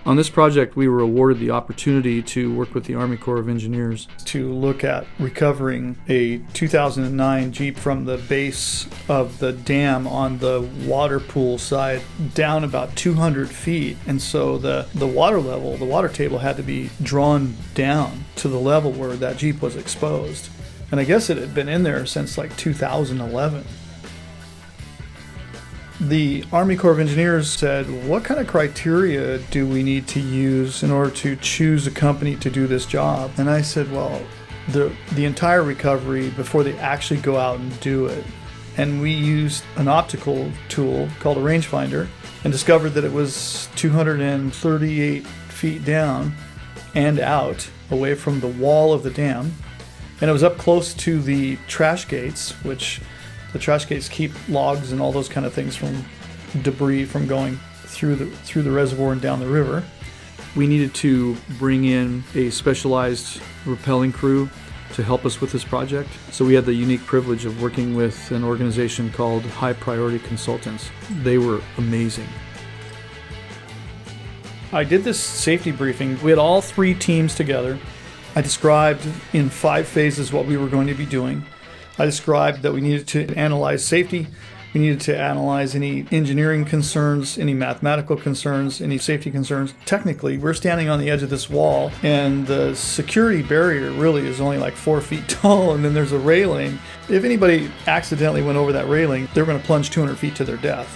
On this project, we were awarded the opportunity to work with the Army Corps of Engineers to look at recovering a 2009 Jeep from the base of the dam on the water pool side down about 200 feet. And so the water level, the water table had to be drawn down to the level where that Jeep was exposed. And I guess it had been in there since like 2011. The Army Corps of Engineers said, what kind of criteria do we need to use in order to choose a company to do this job? And I said, well, the entire recovery before they actually go out and do it. And we used an optical tool called a rangefinder and discovered that it was 238 feet down and out away from the wall of the dam. And it was up close to the trash gates, which the trash gates keep logs and all those kind of things from debris from going through the reservoir and down the river. We needed to bring in a specialized rappelling crew to help us with this project. So we had the unique privilege of working with an organization called High Priority Consultants. They were amazing. I did this safety briefing. We had all 3 teams together. I described in 5 phases what we were going to be doing. I described that we needed to analyze safety, we needed to analyze any engineering concerns, any mathematical concerns, any safety concerns. Technically, we're standing on the edge of this wall, and the security barrier really is only like 4 feet tall, and then there's a railing. If anybody accidentally went over that railing, they're going to plunge 200 feet to their death.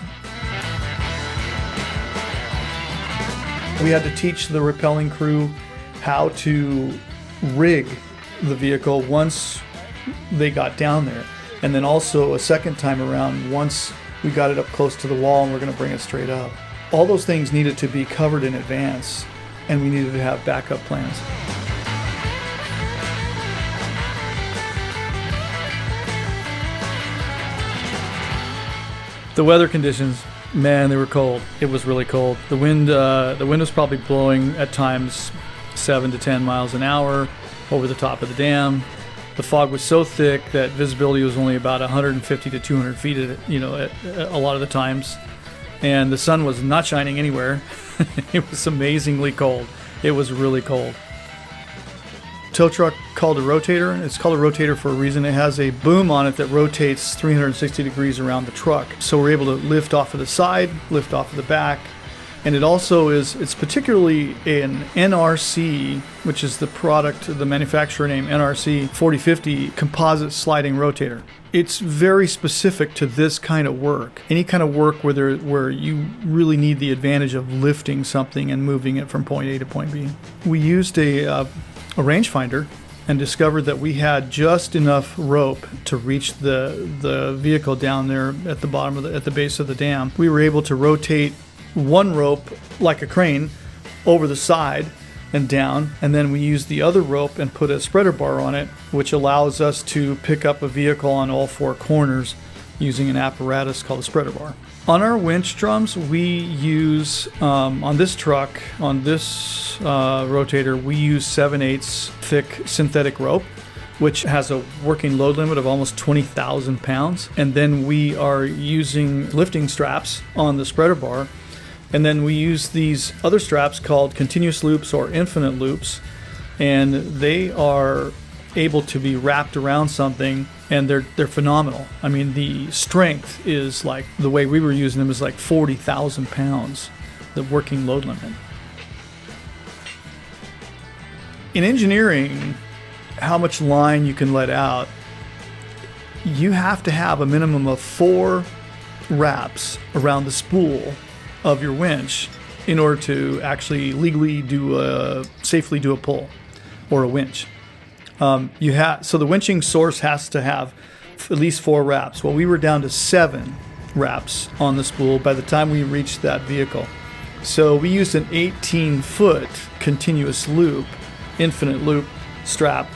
We had to teach the rappelling crew how to rig the vehicle once they got down there, and then also a second time around once we got it up close to the wall and we're going to bring it straight up. All those things needed to be covered in advance, and we needed to have backup plans. The weather conditions, man, they were cold. It was really cold. The wind was probably blowing at times 7 to 10 miles an hour over the top of the dam. The fog was so thick that visibility was only about 150 to 200 feet at a lot of the times. And the sun was not shining anywhere. It was amazingly cold. It was really cold. Tow truck called a Rotator. It's called a Rotator for a reason. It has a boom on it that rotates 360 degrees around the truck. So we're able to lift off of the side, lift off of the back. And it also it's particularly an NRC, which is the product, the manufacturer name NRC 4050 composite sliding rotator. It's very specific to this kind of work. Any kind of work where you really need the advantage of lifting something and moving it from point A to point B. We used a rangefinder and discovered that we had just enough rope to reach the vehicle down there at the bottom at the base of the dam. We were able to rotate one rope like a crane over the side and down, and then we use the other rope and put a spreader bar on it, which allows us to pick up a vehicle on all 4 corners using an apparatus called a spreader bar. On our winch drums, we use on this truck, on this Rotator, we use 7/8 thick synthetic rope, which has a working load limit of almost 20,000 pounds. And then we are using lifting straps on the spreader bar. And then we use these other straps called continuous loops or infinite loops, and they are able to be wrapped around something, and they're phenomenal. I mean, the strength is like, the way we were using them is like 40,000 pounds, the working load limit. In engineering, how much line you can let out, you have to have a minimum of 4 wraps around the spool of your winch in order to actually legally safely do a pull or a winch. So the winching source has to have at least 4 wraps. Well, we were down to 7 wraps on the spool by the time we reached that vehicle. So we used an 18-foot continuous loop, infinite loop strap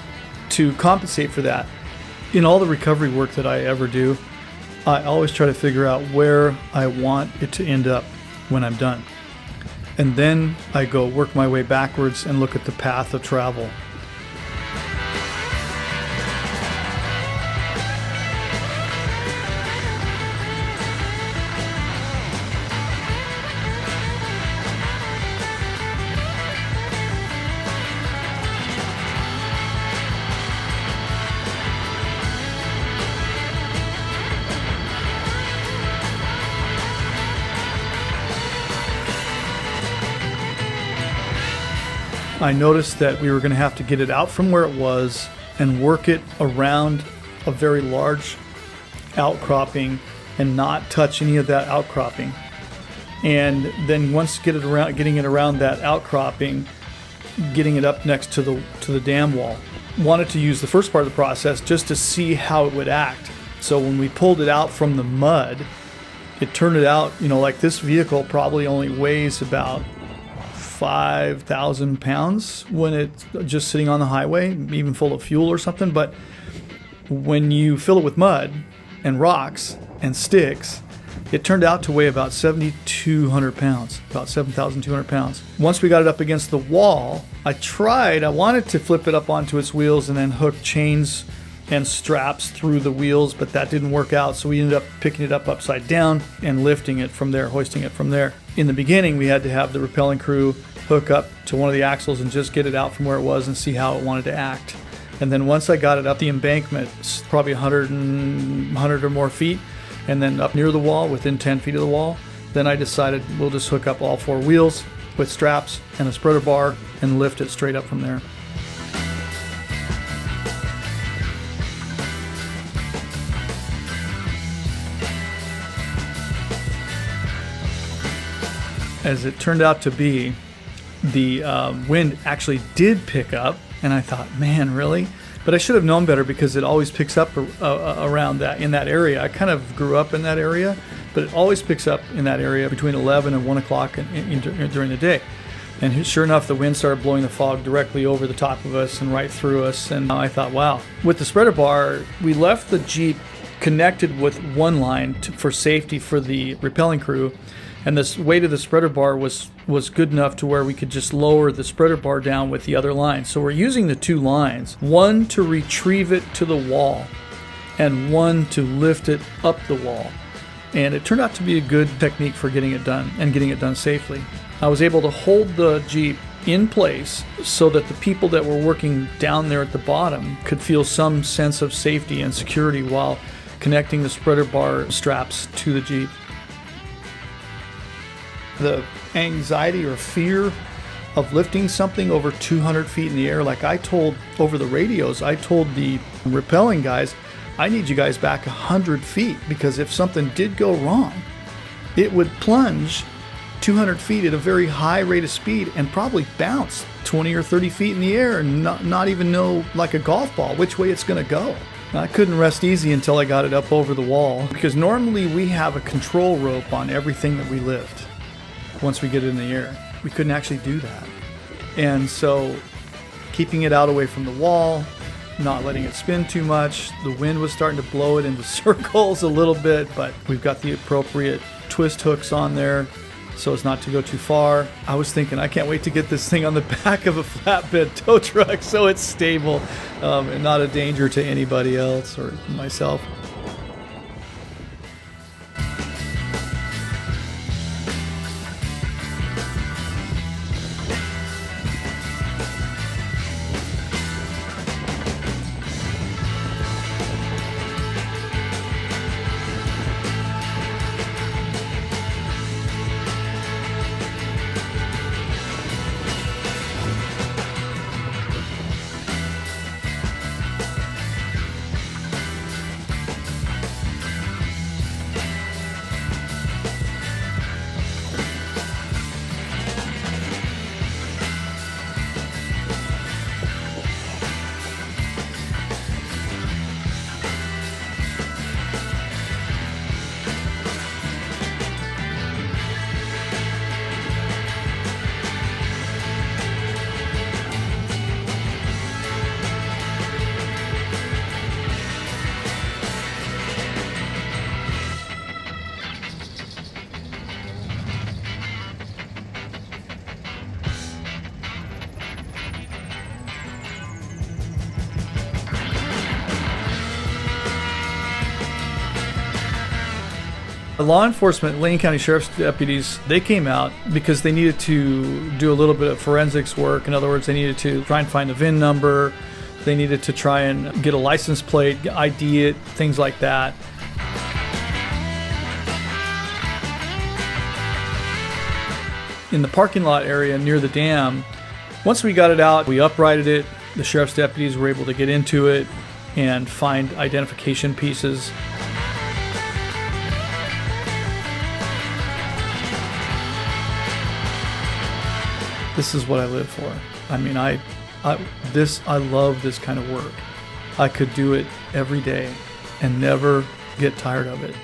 to compensate for that. In all the recovery work that I ever do, I always try to figure out where I want it to end up when I'm done. And then I go work my way backwards and look at the path of travel. I noticed that we were going to have to get it out from where it was and work it around a very large outcropping and not touch any of that outcropping. And then once getting it around that outcropping, getting it up next to the dam wall. Wanted to use the first part of the process just to see how it would act. So when we pulled it out from the mud, it turned it out, like this vehicle probably only weighs about 5,000 pounds when it's just sitting on the highway, even full of fuel or something. But when you fill it with mud and rocks and sticks, it turned out to weigh about 7,200 pounds, about 7,200 pounds. Once we got it up against the wall, I wanted to flip it up onto its wheels and then hook chains and straps through the wheels, but that didn't work out. So we ended up picking it up upside down and lifting it from there, hoisting it from there. In the beginning, we had to have the rappelling crew hook up to one of the axles and just get it out from where it was and see how it wanted to act. And then once I got it up the embankment, probably 100 or more feet, and then up near the wall, within 10 feet of the wall, then I decided we'll just hook up all 4 wheels with straps and a spreader bar and lift it straight up from there. As it turned out to be, the wind actually did pick up, and I thought, man, really? But I should have known better because it always picks up around that, in that area. I kind of grew up in that area, but it always picks up in that area between 11 and 1 o'clock during the day. And sure enough, the wind started blowing the fog directly over the top of us and right through us. And I thought, wow. With the spreader bar, we left the Jeep connected with one line for safety for the rappelling crew. And the weight of the spreader bar was good enough to where we could just lower the spreader bar down with the other line. So we're using the 2 lines, one to retrieve it to the wall and one to lift it up the wall. And it turned out to be a good technique for getting it done and getting it done safely. I was able to hold the Jeep in place so that the people that were working down there at the bottom could feel some sense of safety and security while connecting the spreader bar straps to the Jeep. The anxiety or fear of lifting something over 200 feet in the air, like I told over the radios, I told the rappelling guys, I need you guys back 100 feet because if something did go wrong, it would plunge 200 feet at a very high rate of speed and probably bounce 20 or 30 feet in the air and not even know, like a golf ball, which way it's going to go. I couldn't rest easy until I got it up over the wall because normally we have a control rope on everything that we lift. Once we get it in the air, we couldn't actually do that. And so keeping it out away from the wall, not letting it spin too much. The wind was starting to blow it into circles a little bit, but we've got the appropriate twist hooks on there so as not to go too far. I was thinking, I can't wait to get this thing on the back of a flatbed tow truck so it's stable and not a danger to anybody else or myself. Law enforcement, Lane County Sheriff's deputies, they came out because they needed to do a little bit of forensics work. In other words, they needed to try and find the VIN number. They needed to try and get a license plate, ID it, things like that. In the parking lot area near the dam, Once we got it out, we uprighted it. The sheriff's deputies were able to get into it and find identification pieces. This is what I live for. I mean, I love this kind of work. I could do it every day and never get tired of it.